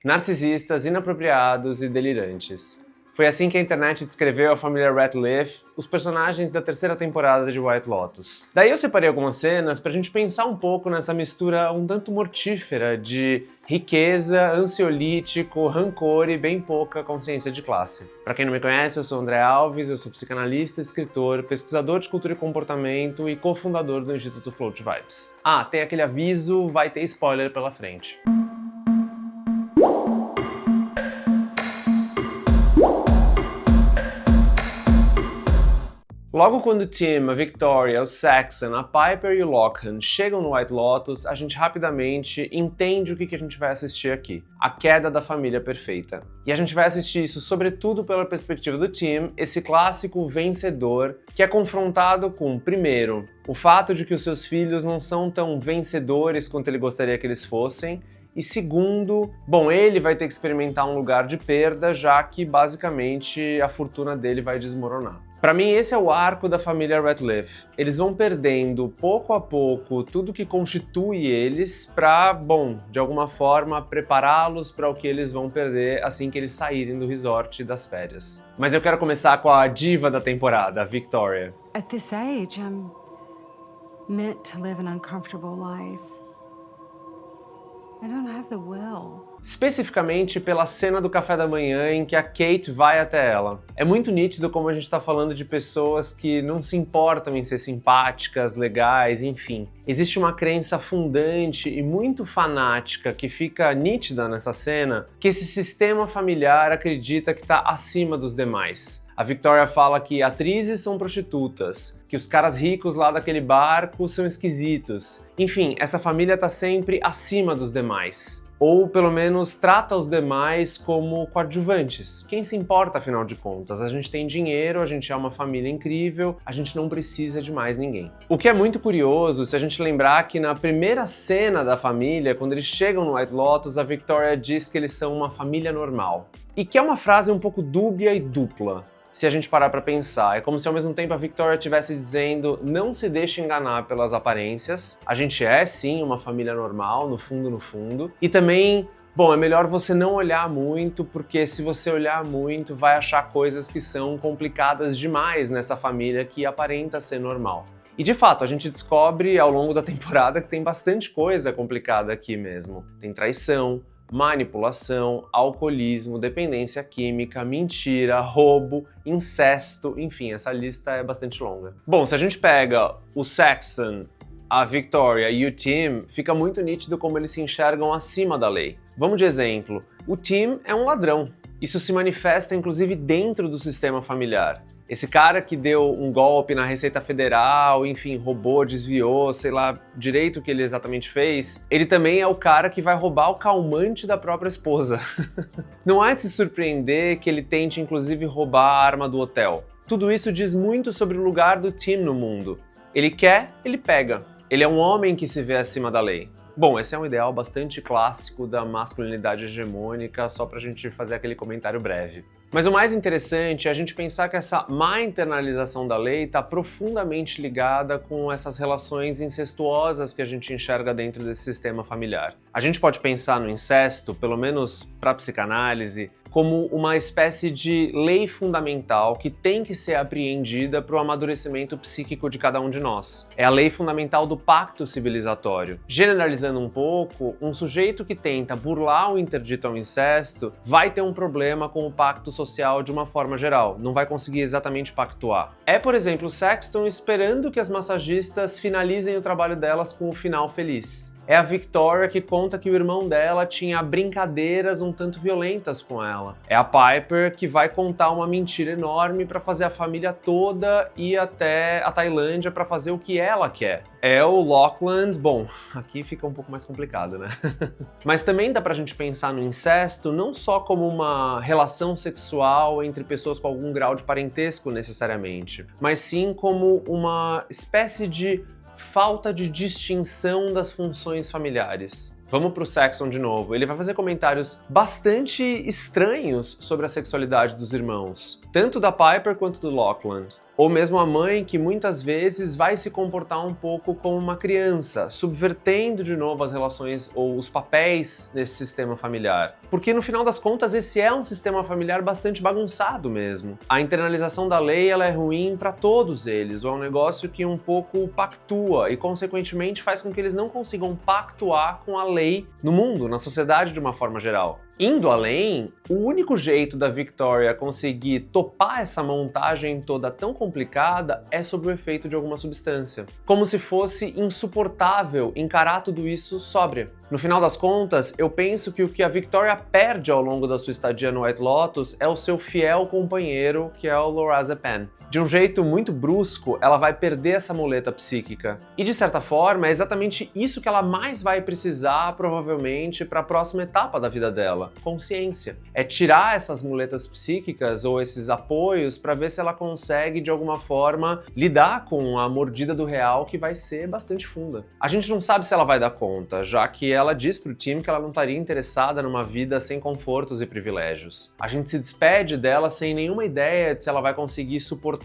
narcisistas, inapropriados e delirantes. Foi assim que a internet descreveu a família Ratcliffe, os personagens da terceira temporada de White Lotus. Daí eu separei algumas cenas pra gente pensar um pouco nessa mistura um tanto mortífera de riqueza, ansiolítico, rancor e bem pouca consciência de classe. Pra quem não me conhece, eu sou André Alves, eu sou psicanalista, escritor, pesquisador de cultura e comportamento e cofundador do Instituto Float Vibes. Ah, tem aquele aviso, vai ter spoiler pela frente. Logo quando o Tim, a Victoria, o Saxon, a Piper e o Lochan chegam no White Lotus, a gente rapidamente entende o que a gente vai assistir aqui. A queda da família perfeita. E a gente vai assistir isso sobretudo pela perspectiva do Tim, esse clássico vencedor que é confrontado com, primeiro, o fato de que os seus filhos não são tão vencedores quanto ele gostaria que eles fossem, e segundo, bom, ele vai ter que experimentar um lugar de perda, já que basicamente a fortuna dele vai desmoronar. Pra mim, esse é o arco da família Ratcliffe. Eles vão perdendo, pouco a pouco, tudo que constitui eles pra, bom, de alguma forma, prepará-los para o que eles vão perder assim que eles saírem do resort e das férias. Mas eu quero começar com a diva da temporada, a Victoria. At this age, I'm meant to live an uncomfortable life. I don't have the will. Especificamente pela cena do café da manhã em que a Kate vai até ela. É muito nítido como a gente está falando de pessoas que não se importam em ser simpáticas, legais, enfim. Existe uma crença fundante e muito fanática que fica nítida nessa cena, que esse sistema familiar acredita que está acima dos demais. A Victoria fala que atrizes são prostitutas, que os caras ricos lá daquele barco são esquisitos. Enfim, essa família tá sempre acima dos demais. Ou pelo menos trata os demais como coadjuvantes. Quem se importa, afinal de contas? A gente tem dinheiro, a gente é uma família incrível, a gente não precisa de mais ninguém. O que é muito curioso, se a gente lembrar que na primeira cena da família, quando eles chegam no White Lotus, a Victoria diz que eles são uma família normal. E que é uma frase um pouco dúbia e dupla. Se a gente parar pra pensar, é como se ao mesmo tempo a Victoria estivesse dizendo não se deixe enganar pelas aparências, a gente é sim uma família normal, no fundo, e também, bom, é melhor você não olhar muito, porque se você olhar muito vai achar coisas que são complicadas demais nessa família que aparenta ser normal. E de fato, a gente descobre ao longo da temporada que tem bastante coisa complicada aqui mesmo. Tem traição, manipulação, alcoolismo, dependência química, mentira, roubo, incesto, enfim, essa lista é bastante longa. Bom, se a gente pega o Saxon, a Victoria e o Tim, fica muito nítido como eles se enxergam acima da lei. Vamos de exemplo, o Tim é um ladrão. Isso se manifesta inclusive dentro do sistema familiar. Esse cara que deu um golpe na Receita Federal, enfim, roubou, desviou, sei lá direito o que ele exatamente fez, ele também é o cara que vai roubar o calmante da própria esposa. Não é de se surpreender que ele tente inclusive roubar a arma do hotel. Tudo isso diz muito sobre o lugar do Tim no mundo. Ele quer, ele pega. Ele é um homem que se vê acima da lei. Bom, esse é um ideal bastante clássico da masculinidade hegemônica, só pra gente fazer aquele comentário breve. Mas o mais interessante é a gente pensar que essa má internalização da lei está profundamente ligada com essas relações incestuosas que a gente enxerga dentro desse sistema familiar. A gente pode pensar no incesto, pelo menos para a psicanálise, como uma espécie de lei fundamental que tem que ser apreendida para o amadurecimento psíquico de cada um de nós. É a lei fundamental do pacto civilizatório. Generalizando um pouco, um sujeito que tenta burlar o interdito ao incesto vai ter um problema com o pacto social de uma forma geral, não vai conseguir exatamente pactuar. É, por exemplo, o Saxon esperando que as massagistas finalizem o trabalho delas com o final feliz. É a Victoria que conta que o irmão dela tinha brincadeiras um tanto violentas com ela. É a Piper que vai contar uma mentira enorme para fazer a família toda ir até a Tailândia para fazer o que ela quer. É o Lochan, bom, aqui fica um pouco mais complicado, né? Mas também dá pra gente pensar no incesto não só como uma relação sexual entre pessoas com algum grau de parentesco necessariamente, mas sim como uma espécie de falta de distinção das funções familiares. Vamos pro Saxon de novo. Ele vai fazer comentários bastante estranhos sobre a sexualidade dos irmãos, tanto da Piper quanto do Lochan. Ou mesmo a mãe que muitas vezes vai se comportar um pouco como uma criança, subvertendo de novo as relações ou os papéis nesse sistema familiar. Porque no final das contas esse é um sistema familiar bastante bagunçado mesmo. A internalização da lei ela é ruim para todos eles, ou é um negócio que um pouco pactua e consequentemente faz com que eles não consigam pactuar com a lei no mundo, na sociedade de uma forma geral. Indo além, o único jeito da Victoria conseguir topar essa montagem toda tão complicada é sob o efeito de alguma substância. Como se fosse insuportável encarar tudo isso sóbria. No final das contas, eu penso que o que a Victoria perde ao longo da sua estadia no White Lotus é o seu fiel companheiro, que é o Lorazepam. De um jeito muito brusco, ela vai perder essa muleta psíquica. E de certa forma, é exatamente isso que ela mais vai precisar, provavelmente, para a próxima etapa da vida dela: consciência. É tirar essas muletas psíquicas ou esses apoios para ver se ela consegue, de alguma forma, lidar com a mordida do real, que vai ser bastante funda. A gente não sabe se ela vai dar conta, já que ela diz pro time que ela não estaria interessada numa vida sem confortos e privilégios. A gente se despede dela sem nenhuma ideia de se ela vai conseguir suportar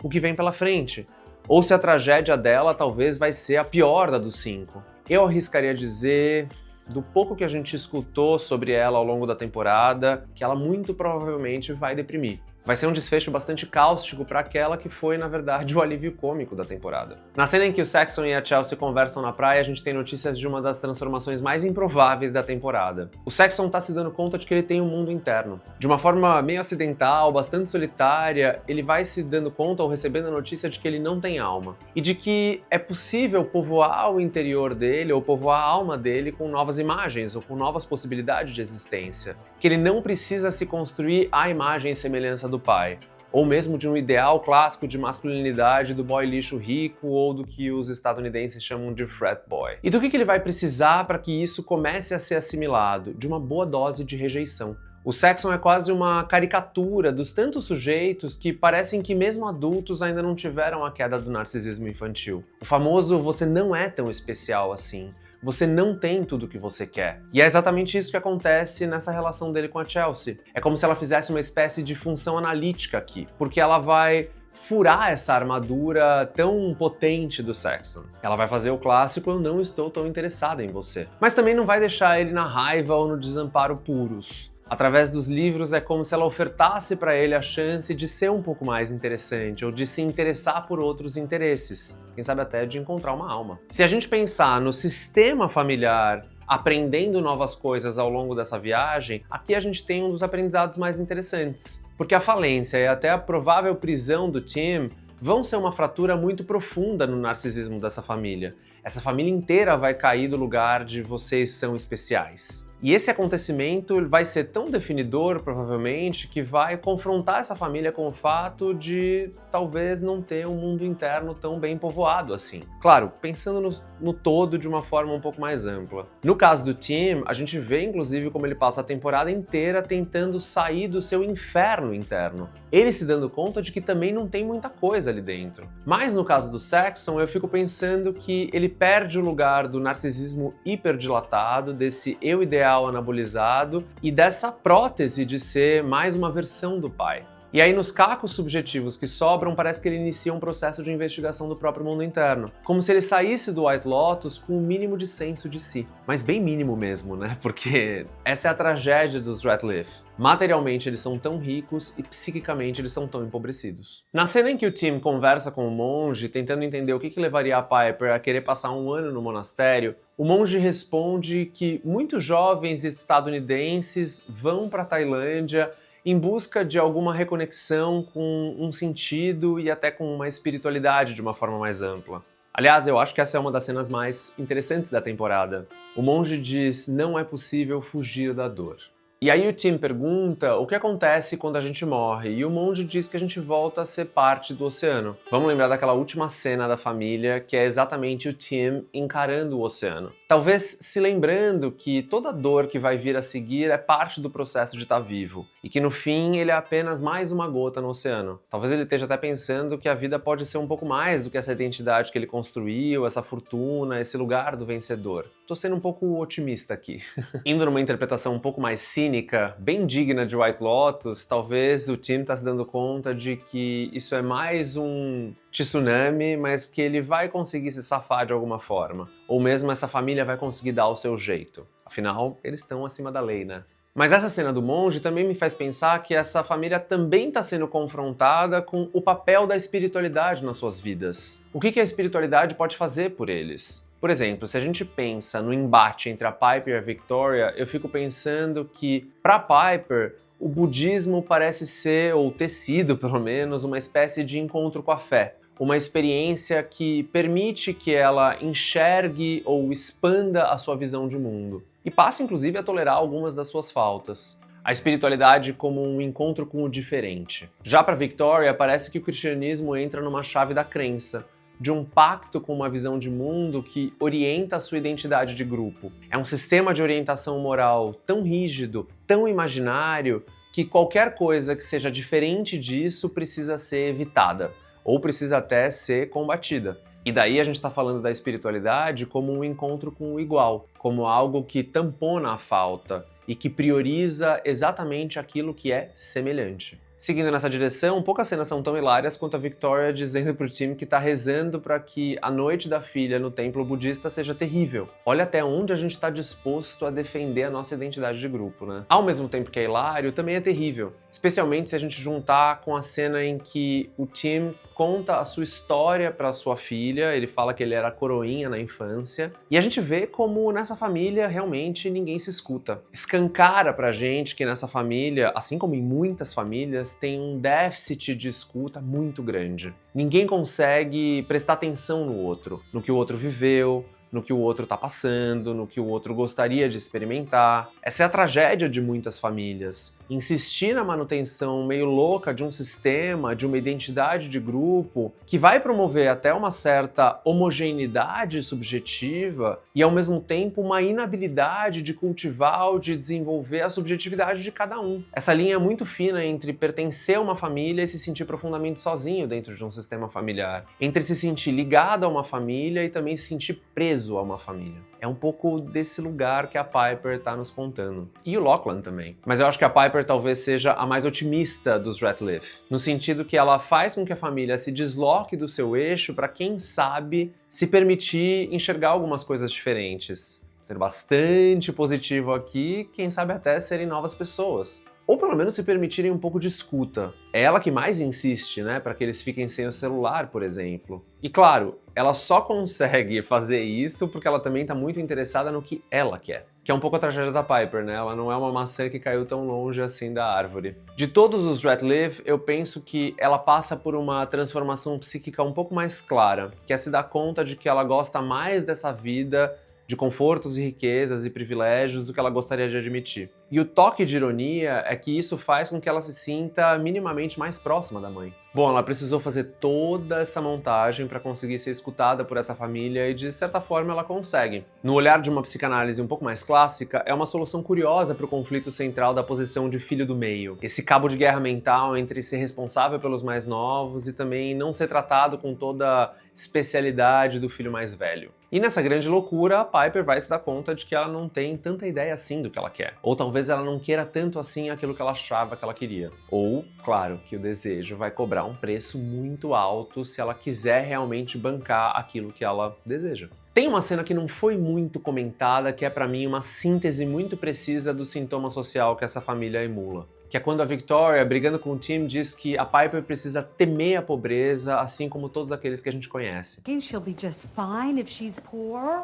o que vem pela frente, ou se a tragédia dela talvez vai ser a pior da dos 5. Eu arriscaria dizer, do pouco que a gente escutou sobre ela ao longo da temporada, que ela muito provavelmente vai deprimir. Vai ser um desfecho bastante cáustico para aquela que foi, na verdade, o alívio cômico da temporada. Na cena em que o Saxon e a Chelsea conversam na praia, a gente tem notícias de uma das transformações mais improváveis da temporada. O Saxon tá se dando conta de que ele tem um mundo interno. De uma forma meio acidental, bastante solitária, ele vai se dando conta ou recebendo a notícia de que ele não tem alma. E de que é possível povoar o interior dele ou povoar a alma dele com novas imagens ou com novas possibilidades de existência. Que ele não precisa se construir à imagem e semelhança do pai, ou mesmo de um ideal clássico de masculinidade do boy lixo rico ou do que os estadunidenses chamam de frat boy. E do que ele vai precisar para que isso comece a ser assimilado? De uma boa dose de rejeição. O Saxon é quase uma caricatura dos tantos sujeitos que parecem que mesmo adultos ainda não tiveram a queda do narcisismo infantil. O famoso "você não é tão especial assim", você não tem tudo o que você quer. E é exatamente isso que acontece nessa relação dele com a Chelsea. É como se ela fizesse uma espécie de função analítica aqui, porque ela vai furar essa armadura tão potente do Saxon. Ela vai fazer o clássico "eu não estou tão interessada em você", mas também não vai deixar ele na raiva ou no desamparo puros. Através dos livros é como se ela ofertasse para ele a chance de ser um pouco mais interessante ou de se interessar por outros interesses, quem sabe até de encontrar uma alma. Se a gente pensar no sistema familiar aprendendo novas coisas ao longo dessa viagem, aqui a gente tem um dos aprendizados mais interessantes. Porque a falência e até a provável prisão do Tim vão ser uma fratura muito profunda no narcisismo dessa família. Essa família inteira vai cair do lugar de "vocês são especiais". E esse acontecimento vai ser tão definidor, provavelmente, que vai confrontar essa família com o fato de talvez não ter um mundo interno tão bem povoado assim. Claro, pensando no todo de uma forma um pouco mais ampla. No caso do Tim, a gente vê inclusive como ele passa a temporada inteira tentando sair do seu inferno interno. Ele se dando conta de que também não tem muita coisa ali dentro. Mas no caso do Saxon, eu fico pensando que ele perde o lugar do narcisismo hiperdilatado, desse eu ideal anabolizado e dessa prótese de ser mais uma versão do pai. E aí nos cacos subjetivos que sobram, parece que ele inicia um processo de investigação do próprio mundo interno. Como se ele saísse do White Lotus com um mínimo de senso de si. Mas bem mínimo mesmo, né? Porque essa é a tragédia dos Ratliff. Materialmente eles são tão ricos e psiquicamente eles são tão empobrecidos. Na cena em que o Tim conversa com o monge, tentando entender o que levaria a Piper a querer passar um ano no monastério, o monge responde que muitos jovens estadunidenses vão para a Tailândia em busca de alguma reconexão com um sentido e até com uma espiritualidade de uma forma mais ampla. Aliás, eu acho que essa é uma das cenas mais interessantes da temporada. O monge diz: "não é possível fugir da dor". E aí o Tim pergunta o que acontece quando a gente morre, e o monge diz que a gente volta a ser parte do oceano. Vamos lembrar daquela última cena da família, que é exatamente o Tim encarando o oceano. Talvez se lembrando que toda dor que vai vir a seguir é parte do processo de estar vivo, e que no fim ele é apenas mais uma gota no oceano. Talvez ele esteja até pensando que a vida pode ser um pouco mais do que essa identidade que ele construiu, essa fortuna, esse lugar do vencedor. Tô sendo um pouco otimista aqui. Indo numa interpretação um pouco mais cínica, bem digna de White Lotus, talvez o Tim tá se dando conta de que isso é mais um tsunami, mas que ele vai conseguir se safar de alguma forma. Ou mesmo essa família vai conseguir dar o seu jeito. Afinal, eles estão acima da lei, né? Mas essa cena do monge também me faz pensar que essa família também está sendo confrontada com o papel da espiritualidade nas suas vidas. O que a espiritualidade pode fazer por eles? Por exemplo, se a gente pensa no embate entre a Piper e a Victoria, eu fico pensando que, para Piper, o budismo parece ser, ou ter sido pelo menos, uma espécie de encontro com a fé. Uma experiência que permite que ela enxergue ou expanda a sua visão de mundo. E passe inclusive a tolerar algumas das suas faltas. A espiritualidade como um encontro com o diferente. Já para Victoria, parece que o cristianismo entra numa chave da crença, de um pacto com uma visão de mundo que orienta a sua identidade de grupo. É um sistema de orientação moral tão rígido, tão imaginário, que qualquer coisa que seja diferente disso precisa ser evitada, ou precisa até ser combatida. E daí a gente está falando da espiritualidade como um encontro com o igual, como algo que tampona a falta e que prioriza exatamente aquilo que é semelhante. Seguindo nessa direção, poucas cenas são tão hilárias quanto a Victoria dizendo pro Tim que tá rezando para que a noite da filha no templo budista seja terrível. Olha até onde a gente tá disposto a defender a nossa identidade de grupo, né? Ao mesmo tempo que é hilário, também é terrível. Especialmente se a gente juntar com a cena em que o Tim conta a sua história para sua filha, ele fala que ele era coroinha na infância, e a gente vê como nessa família realmente ninguém se escuta. Escancara pra gente que nessa família, assim como em muitas famílias, tem um déficit de escuta muito grande. Ninguém consegue prestar atenção no outro, no que o outro viveu, no que o outro tá passando, no que o outro gostaria de experimentar. Essa é a tragédia de muitas famílias. Insistir na manutenção meio louca de um sistema, de uma identidade de grupo, que vai promover até uma certa homogeneidade subjetiva e, ao mesmo tempo, uma inabilidade de cultivar ou de desenvolver a subjetividade de cada um. Essa linha é muito fina entre pertencer a uma família e se sentir profundamente sozinho dentro de um sistema familiar. Entre se sentir ligado a uma família e também se sentir preso a uma família. É um pouco desse lugar que a Piper tá nos contando. E o Lachlan também. Mas eu acho que a Piper talvez seja a mais otimista dos Ratliff, no sentido que ela faz com que a família se desloque do seu eixo para, quem sabe, se permitir enxergar algumas coisas diferentes. Ser bastante positivo aqui, quem sabe até serem novas pessoas. Ou pelo menos se permitirem um pouco de escuta. É ela que mais insiste, né, para que eles fiquem sem o celular, por exemplo. E claro, ela só consegue fazer isso porque ela também tá muito interessada no que ela quer. Que é um pouco a tragédia da Piper, né? Ela não é uma maçã que caiu tão longe assim da árvore. De todos os Ratliff, eu penso que ela passa por uma transformação psíquica um pouco mais clara, que é se dar conta de que ela gosta mais dessa vida de confortos e riquezas e privilégios do que ela gostaria de admitir. E o toque de ironia é que isso faz com que ela se sinta minimamente mais próxima da mãe. Bom, ela precisou fazer toda essa montagem para conseguir ser escutada por essa família e, de certa forma, ela consegue. No olhar de uma psicanálise um pouco mais clássica, é uma solução curiosa para o conflito central da posição de filho do meio. Esse cabo de guerra mental entre ser responsável pelos mais novos e também não ser tratado com toda a especialidade do filho mais velho. E nessa grande loucura, a Piper vai se dar conta de que ela não tem tanta ideia assim do que ela quer. Ou talvez ela não queira tanto assim aquilo que ela achava que ela queria. Ou, claro, que o desejo vai cobrar um preço muito alto se ela quiser realmente bancar aquilo que ela deseja. Tem uma cena que não foi muito comentada, que é pra mim uma síntese muito precisa do sintoma social que essa família emula. Que é quando a Victoria, brigando com o Tim, diz que a Piper precisa temer a pobreza, assim como todos aqueles que a gente conhece. She'll be just fine if she's poor.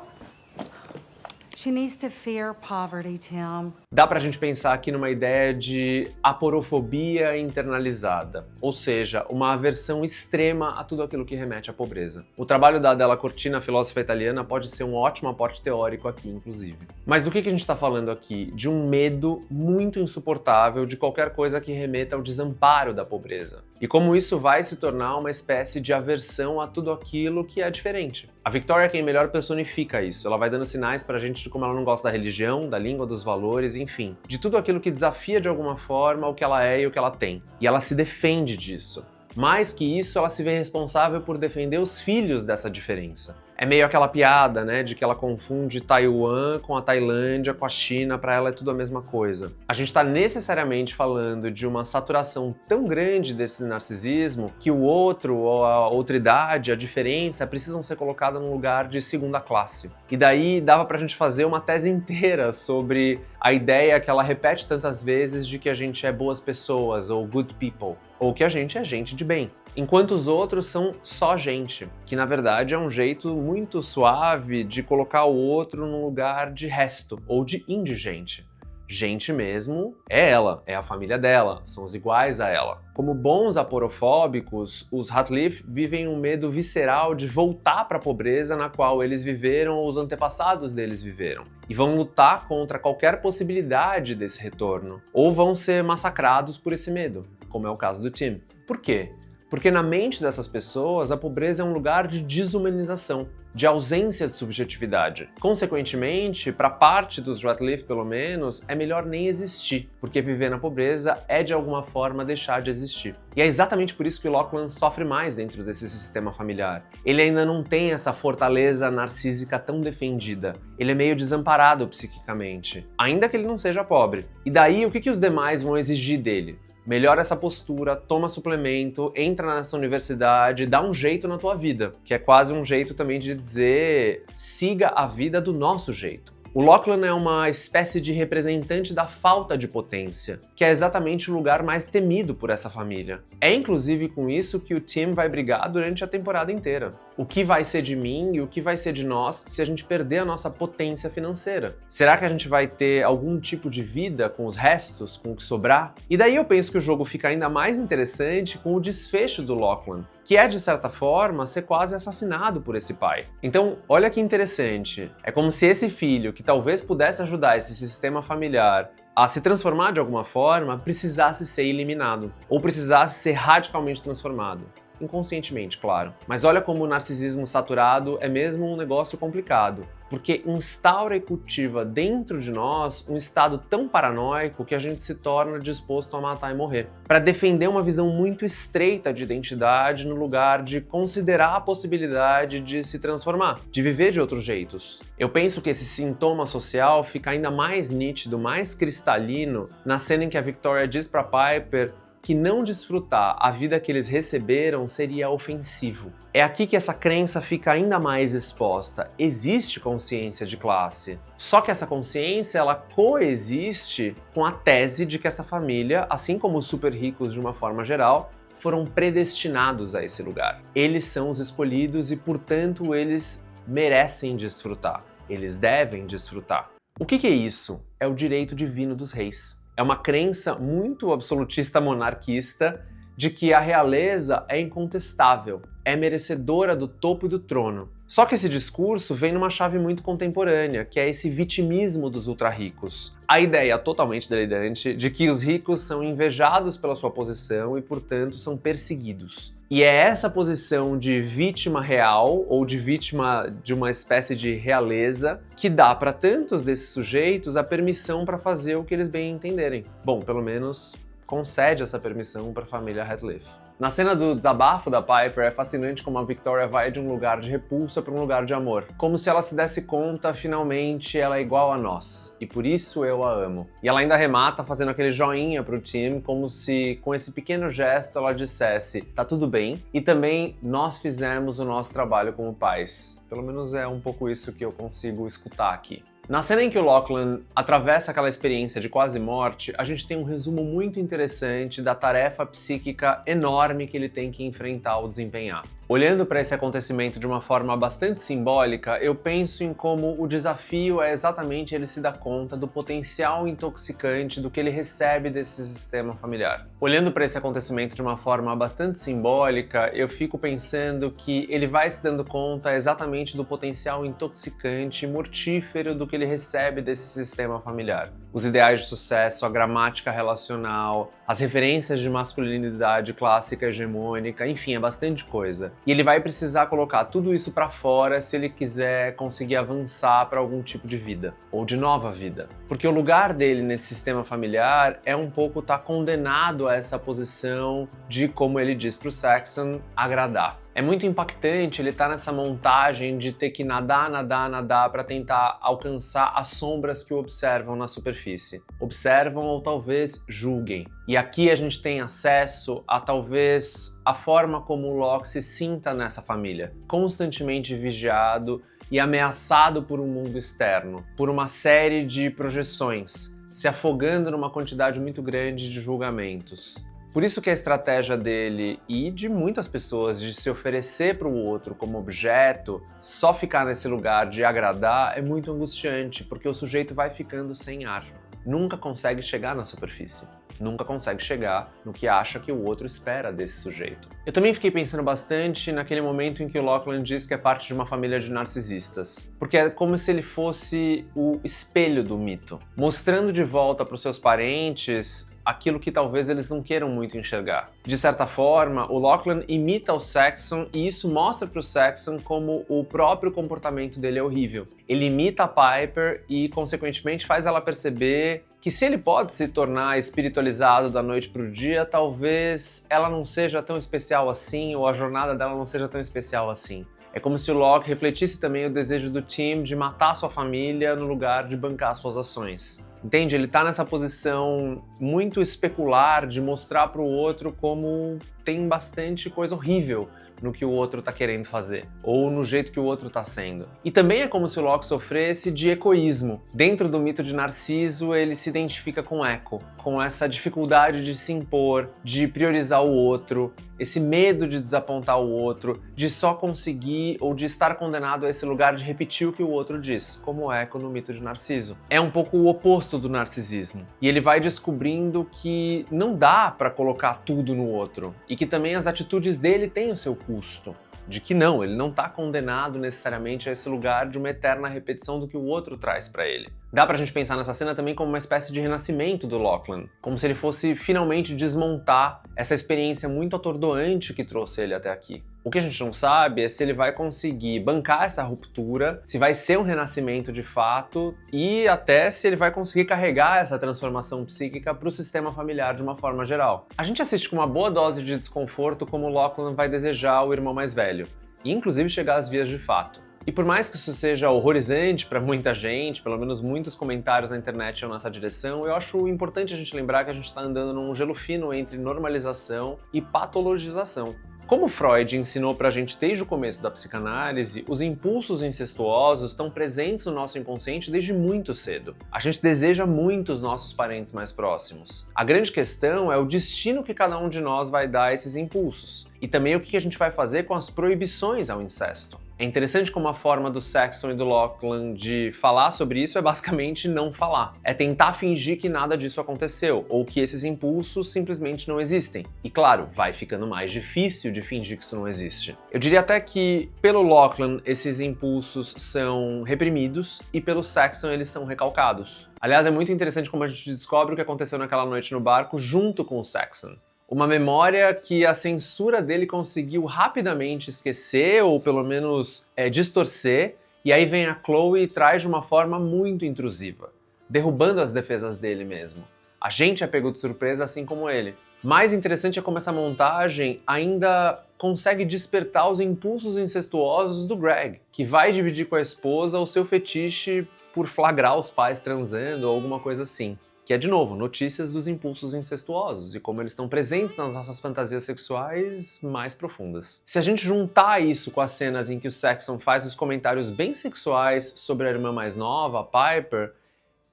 She needs to fear poverty, Tim. Dá pra gente pensar aqui numa ideia de aporofobia internalizada, ou seja, uma aversão extrema a tudo aquilo que remete à pobreza. O trabalho da Adela Cortina, filósofa italiana, pode ser um ótimo aporte teórico aqui, inclusive. Mas do que a gente está falando aqui? De um medo muito insuportável de qualquer coisa que remeta ao desamparo da pobreza. E como isso vai se tornar uma espécie de aversão a tudo aquilo que é diferente. A Victoria é quem melhor personifica isso. Ela vai dando sinais pra gente de como ela não gosta da religião, da língua, dos valores, enfim, de tudo aquilo que desafia de alguma forma o que ela é e o que ela tem. E ela se defende disso. Mais que isso, ela se vê responsável por defender os filhos dessa diferença. É meio aquela piada, né, de que ela confunde Taiwan com a Tailândia, com a China, pra ela é tudo a mesma coisa. A gente tá necessariamente falando de uma saturação tão grande desse narcisismo que o outro, ou a outridade, a diferença, precisam ser colocadas num lugar de segunda classe. E daí dava pra gente fazer uma tese inteira sobre a ideia que ela repete tantas vezes de que a gente é boas pessoas, ou good people, ou que a gente é gente de bem. Enquanto os outros são só gente, que na verdade é um jeito muito suave de colocar o outro num lugar de resto ou de indigente. Gente mesmo é ela, é a família dela, são os iguais a ela. Como bons aporofóbicos, os Ratliff vivem um medo visceral de voltar para a pobreza na qual eles viveram ou os antepassados deles viveram. E vão lutar contra qualquer possibilidade desse retorno, ou vão ser massacrados por esse medo, como é o caso do Tim. Por quê? Porque na mente dessas pessoas, a pobreza é um lugar de desumanização, de ausência de subjetividade. Consequentemente, para parte dos Ratliff, pelo menos, é melhor nem existir, porque viver na pobreza é de alguma forma deixar de existir. E é exatamente por isso que o Lachlan sofre mais dentro desse sistema familiar. Ele ainda não tem essa fortaleza narcísica tão defendida. Ele é meio desamparado psiquicamente, ainda que ele não seja pobre. E daí, o que os demais vão exigir dele? Melhora essa postura, toma suplemento, entra nessa universidade, dá um jeito na tua vida, que é quase um jeito também de dizer siga a vida do nosso jeito. O Lachlan é uma espécie de representante da falta de potência, que é exatamente o lugar mais temido por essa família. É inclusive com isso que o Tim vai brigar durante a temporada inteira. O que vai ser de mim e o que vai ser de nós se a gente perder a nossa potência financeira? Será que a gente vai ter algum tipo de vida com os restos, com o que sobrar? E daí eu penso que o jogo fica ainda mais interessante com o desfecho do Lachlan, que é, de certa forma, ser quase assassinado por esse pai. Então, olha que interessante. É como se esse filho, que talvez pudesse ajudar esse sistema familiar a se transformar de alguma forma, precisasse ser eliminado, ou precisasse ser radicalmente transformado. Inconscientemente, claro. Mas olha como o narcisismo saturado é mesmo um negócio complicado, porque instaura e cultiva dentro de nós um estado tão paranoico que a gente se torna disposto a matar e morrer, para defender uma visão muito estreita de identidade no lugar de considerar a possibilidade de se transformar, de viver de outros jeitos. Eu penso que esse sintoma social fica ainda mais nítido, mais cristalino, na cena em que a Victoria diz para Piper que não desfrutar a vida que eles receberam seria ofensivo. É aqui que essa crença fica ainda mais exposta. Existe consciência de classe. Só que essa consciência, ela coexiste com a tese de que essa família, assim como os super ricos de uma forma geral, foram predestinados a esse lugar. Eles são os escolhidos e, portanto, eles merecem desfrutar. Eles devem desfrutar. O que é isso? É o direito divino dos reis. É uma crença muito absolutista monarquista de que a realeza é incontestável, é merecedora do topo e do trono. Só que esse discurso vem numa chave muito contemporânea, que é esse vitimismo dos ultra-ricos. A ideia totalmente delirante de que os ricos são invejados pela sua posição e, portanto, são perseguidos. E é essa posição de vítima real, ou de vítima de uma espécie de realeza, que dá para tantos desses sujeitos a permissão para fazer o que eles bem entenderem. Bom, pelo menos concede essa permissão para a família Ratliff. Na cena do desabafo da Piper, é fascinante como a Victoria vai de um lugar de repulsa para um lugar de amor. Como se ela se desse conta, finalmente, ela é igual a nós. E por isso eu a amo. E ela ainda remata fazendo aquele joinha pro Tim, como se com esse pequeno gesto ela dissesse, tá tudo bem. E também, nós fizemos o nosso trabalho como pais. Pelo menos é um pouco isso que eu consigo escutar aqui. Na cena em que o Lachlan atravessa aquela experiência de quase morte, a gente tem um resumo muito interessante da tarefa psíquica enorme que ele tem que enfrentar ou desempenhar. Olhando para esse acontecimento de uma forma bastante simbólica, eu penso em como o desafio é exatamente ele se dar conta do potencial intoxicante do que ele recebe desse sistema familiar. Olhando para esse acontecimento de uma forma bastante simbólica, eu fico pensando que ele vai se dando conta exatamente do potencial intoxicante e mortífero do que ele recebe desse sistema familiar. Os ideais de sucesso, a gramática relacional, as referências de masculinidade clássica hegemônica, enfim, é bastante coisa. E ele vai precisar colocar tudo isso para fora se ele quiser conseguir avançar para algum tipo de vida, ou de nova vida. Porque o lugar dele nesse sistema familiar é um pouco estar condenado a essa posição de, como ele diz para o Saxon, agradar. É muito impactante ele estar nessa montagem de ter que nadar, nadar, nadar para tentar alcançar as sombras que o observam na superfície. Observam ou talvez julguem. E aqui a gente tem acesso a talvez a forma como o Locke se sinta nessa família, constantemente vigiado e ameaçado por um mundo externo, por uma série de projeções, se afogando numa quantidade muito grande de julgamentos. Por isso que a estratégia dele e de muitas pessoas de se oferecer para o outro como objeto, só ficar nesse lugar de agradar, é muito angustiante, porque o sujeito vai ficando sem ar. Nunca consegue chegar na superfície. Nunca consegue chegar no que acha que o outro espera desse sujeito. Eu também fiquei pensando bastante naquele momento em que o Lachlan diz que é parte de uma família de narcisistas. Porque é como se ele fosse o espelho do mito, mostrando de volta para os seus parentes aquilo que talvez eles não queiram muito enxergar. De certa forma, o Lachlan imita o Saxon e isso mostra para o Saxon como o próprio comportamento dele é horrível. Ele imita a Piper e, consequentemente, faz ela perceber que se ele pode se tornar espiritualizado da noite para o dia, talvez ela não seja tão especial assim, ou a jornada dela não seja tão especial assim. É como se o Locke refletisse também o desejo do Tim de matar sua família no lugar de bancar suas ações. Entende? Ele tá nessa posição muito especular de mostrar para o outro como tem bastante coisa horrível no que o outro tá querendo fazer, ou no jeito que o outro tá sendo. E também é como se o Locke sofresse de ecoísmo. Dentro do mito de Narciso, ele se identifica com Eco, com essa dificuldade de se impor, de priorizar o outro, esse medo de desapontar o outro, de só conseguir ou de estar condenado a esse lugar de repetir o que o outro diz, como Eco no mito de Narciso. É um pouco o oposto do narcisismo. E ele vai descobrindo que não dá pra colocar tudo no outro, e que também as atitudes dele têm o seu custo, de que não, ele não está condenado necessariamente a esse lugar de uma eterna repetição do que o outro traz para ele. Dá pra gente pensar nessa cena também como uma espécie de renascimento do Lachlan, como se ele fosse finalmente desmontar essa experiência muito atordoante que trouxe ele até aqui. O que a gente não sabe é se ele vai conseguir bancar essa ruptura, se vai ser um renascimento de fato e até se ele vai conseguir carregar essa transformação psíquica para o sistema familiar de uma forma geral. A gente assiste com uma boa dose de desconforto como o Lachlan vai desejar o irmão mais velho, e inclusive chegar às vias de fato. E por mais que isso seja horrorizante para muita gente, pelo menos muitos comentários na internet iam nessa direção, eu acho importante a gente lembrar que a gente está andando num gelo fino entre normalização e patologização. Como Freud ensinou pra gente desde o começo da psicanálise, os impulsos incestuosos estão presentes no nosso inconsciente desde muito cedo. A gente deseja muito os nossos parentes mais próximos. A grande questão é o destino que cada um de nós vai dar a esses impulsos, e também o que a gente vai fazer com as proibições ao incesto. É interessante como a forma do Saxon e do Lachlan de falar sobre isso é basicamente não falar. É tentar fingir que nada disso aconteceu, ou que esses impulsos simplesmente não existem. E claro, vai ficando mais difícil de fingir que isso não existe. Eu diria até que, pelo Lachlan, esses impulsos são reprimidos e pelo Saxon eles são recalcados. Aliás, é muito interessante como a gente descobre o que aconteceu naquela noite no barco junto com o Saxon. Uma memória que a censura dele conseguiu rapidamente esquecer, ou pelo menos distorcer, e aí vem a Chloe e traz de uma forma muito intrusiva, derrubando as defesas dele mesmo. A gente é pego de surpresa assim como ele. Mais interessante é como essa montagem ainda consegue despertar os impulsos incestuosos do Greg, que vai dividir com a esposa o seu fetiche por flagrar os pais transando ou alguma coisa assim. Que é, de novo, notícias dos impulsos incestuosos e como eles estão presentes nas nossas fantasias sexuais mais profundas. Se a gente juntar isso com as cenas em que o Saxon faz os comentários bem sexuais sobre a irmã mais nova, a Piper,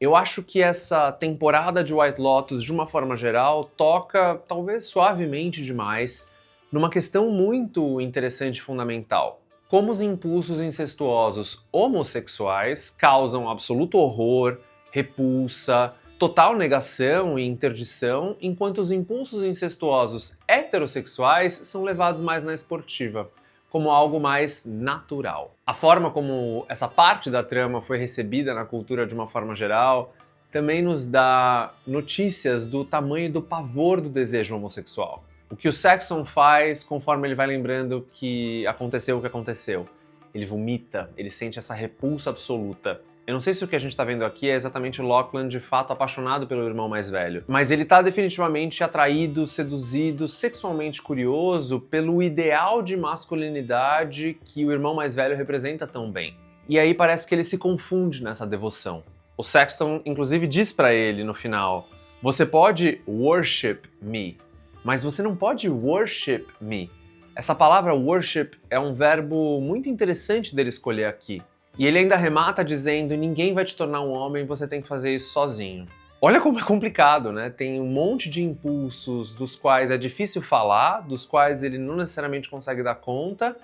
eu acho que essa temporada de White Lotus, de uma forma geral, toca, talvez suavemente demais, numa questão muito interessante e fundamental. Como os impulsos incestuosos homossexuais causam absoluto horror, repulsa, total negação e interdição, enquanto os impulsos incestuosos heterossexuais são levados mais na esportiva, como algo mais natural. A forma como essa parte da trama foi recebida na cultura de uma forma geral também nos dá notícias do tamanho do pavor do desejo homossexual. O que o Saxon faz conforme ele vai lembrando que aconteceu o que aconteceu. Ele vomita, ele sente essa repulsa absoluta. Eu não sei se o que a gente está vendo aqui é exatamente o Lachlan de fato apaixonado pelo irmão mais velho, mas ele está definitivamente atraído, seduzido, sexualmente curioso pelo ideal de masculinidade que o irmão mais velho representa tão bem. E aí parece que ele se confunde nessa devoção. O Saxon inclusive diz para ele no final: você pode worship me, mas você não pode worship me. Essa palavra worship é um verbo muito interessante dele escolher aqui. E ele ainda remata dizendo: ninguém vai te tornar um homem, você tem que fazer isso sozinho. Olha como é complicado, né? Tem um monte de impulsos dos quais é difícil falar, dos quais ele não necessariamente consegue dar conta,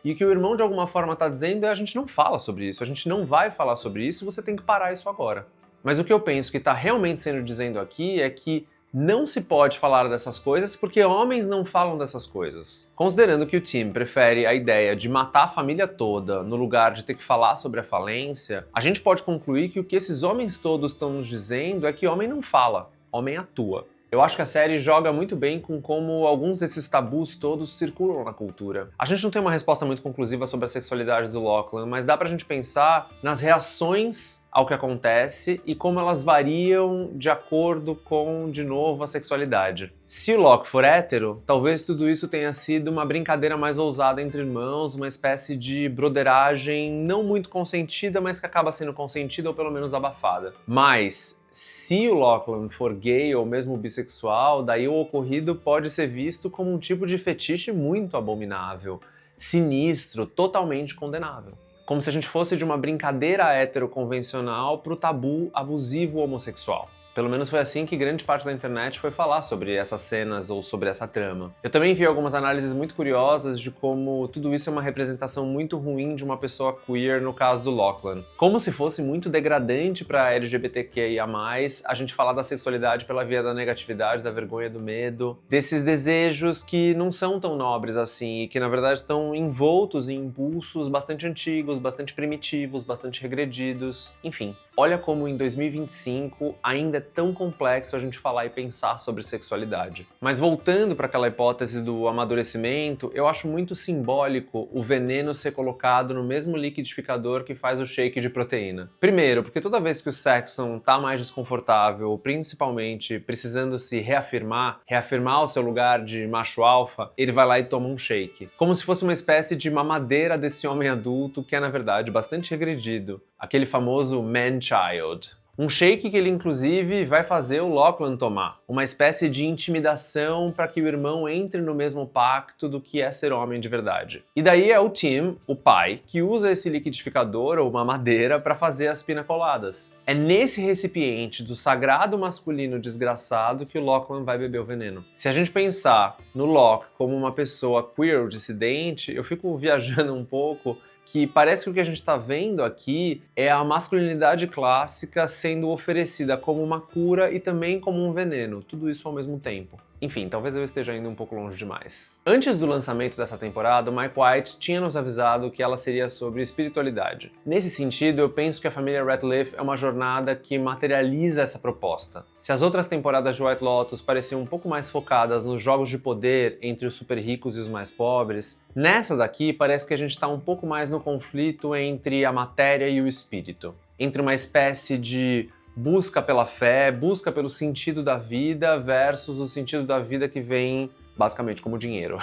e o que o irmão de alguma forma está dizendo é: a gente não fala sobre isso, a gente não vai falar sobre isso, você tem que parar isso agora. Mas o que eu penso que está realmente sendo dizendo aqui é que não se pode falar dessas coisas porque homens não falam dessas coisas. Considerando que o Tim prefere a ideia de matar a família toda no lugar de ter que falar sobre a falência, a gente pode concluir que o que esses homens todos estão nos dizendo é que homem não fala, homem atua. Eu acho que a série joga muito bem com como alguns desses tabus todos circulam na cultura. A gente não tem uma resposta muito conclusiva sobre a sexualidade do Lachlan, mas dá pra gente pensar nas reações ao que acontece e como elas variam de acordo com, de novo, a sexualidade. Se o Locke for hétero, talvez tudo isso tenha sido uma brincadeira mais ousada entre irmãos, uma espécie de broderagem não muito consentida, mas que acaba sendo consentida ou pelo menos abafada. Mas se o Lachlan for gay ou mesmo bissexual, daí o ocorrido pode ser visto como um tipo de fetiche muito abominável, sinistro, totalmente condenável. Como se a gente fosse de uma brincadeira heteroconvencional pro tabu abusivo homossexual. Pelo menos foi assim que grande parte da internet foi falar sobre essas cenas ou sobre essa trama. Eu também vi algumas análises muito curiosas de como tudo isso é uma representação muito ruim de uma pessoa queer no caso do Lachlan. Como se fosse muito degradante para LGBTQIA+, a gente falar da sexualidade pela via da negatividade, da vergonha, do medo, desses desejos que não são tão nobres assim e que na verdade estão envoltos em impulsos bastante antigos, bastante primitivos, bastante regredidos, enfim. Olha como em 2025 ainda é tão complexo a gente falar e pensar sobre sexualidade. Mas voltando para aquela hipótese do amadurecimento, eu acho muito simbólico o veneno ser colocado no mesmo liquidificador que faz o shake de proteína. Primeiro, porque toda vez que o Saxon tá mais desconfortável, principalmente precisando se reafirmar o seu lugar de macho alfa, ele vai lá e toma um shake. Como se fosse uma espécie de mamadeira desse homem adulto que é, na verdade, bastante regredido. Aquele famoso man-child. Um shake que ele, inclusive, vai fazer o Lachlan tomar. Uma espécie de intimidação para que o irmão entre no mesmo pacto do que é ser homem de verdade. E daí é o Tim, o pai, que usa esse liquidificador ou mamadeira para fazer as pina coladas. É nesse recipiente do sagrado masculino desgraçado que o Lachlan vai beber o veneno. Se a gente pensar no Locke como uma pessoa queer ou dissidente, eu fico viajando um pouco que parece que o que a gente está vendo aqui é a masculinidade clássica sendo oferecida como uma cura e também como um veneno, tudo isso ao mesmo tempo. Enfim, talvez eu esteja indo um pouco longe demais. Antes do lançamento dessa temporada, o Mike White tinha nos avisado que ela seria sobre espiritualidade. Nesse sentido, eu penso que a família Ratcliffe é uma jornada que materializa essa proposta. Se as outras temporadas de White Lotus pareciam um pouco mais focadas nos jogos de poder entre os super ricos e os mais pobres, nessa daqui parece que a gente está um pouco mais no conflito entre a matéria e o espírito. Entre uma espécie de busca pela fé, busca pelo sentido da vida versus o sentido da vida que vem basicamente como dinheiro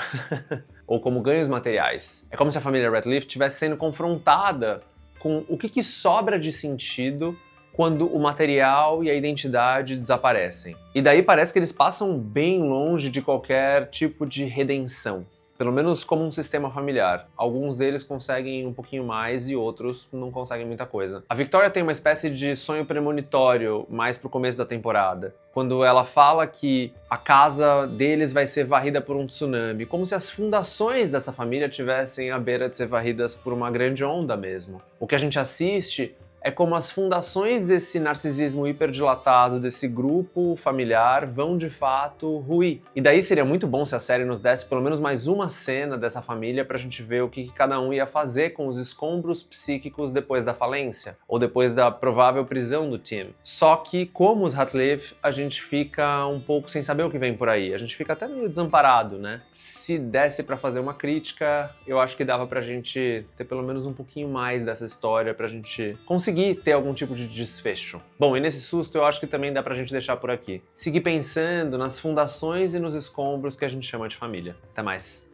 ou como ganhos materiais. É como se a família Ratcliffe estivesse sendo confrontada com o que sobra de sentido quando o material e a identidade desaparecem. E daí parece que eles passam bem longe de qualquer tipo de redenção. pelo menos como um sistema familiar. Alguns deles conseguem um pouquinho mais e outros não conseguem muita coisa. A Victoria tem uma espécie de sonho premonitório mais pro começo da temporada, quando ela fala que a casa deles vai ser varrida por um tsunami, como se as fundações dessa família tivessem à beira de ser varridas por uma grande onda mesmo. O que a gente assiste é como as fundações desse narcisismo hiperdilatado, desse grupo familiar, vão de fato ruir. E daí seria muito bom se a série nos desse pelo menos mais uma cena dessa família pra gente ver o que cada um ia fazer com os escombros psíquicos depois da falência, ou depois da provável prisão do Tim. Só que, como os Ratliff, a gente fica um pouco sem saber o que vem por aí, a gente fica até meio desamparado, né? Se desse pra fazer uma crítica, eu acho que dava pra gente ter pelo menos um pouquinho mais dessa história, pra gente conseguir ter algum tipo de desfecho. Bom, e nesse susto eu acho que também dá pra gente deixar por aqui. Seguir pensando nas fundações e nos escombros que a gente chama de família. Até mais!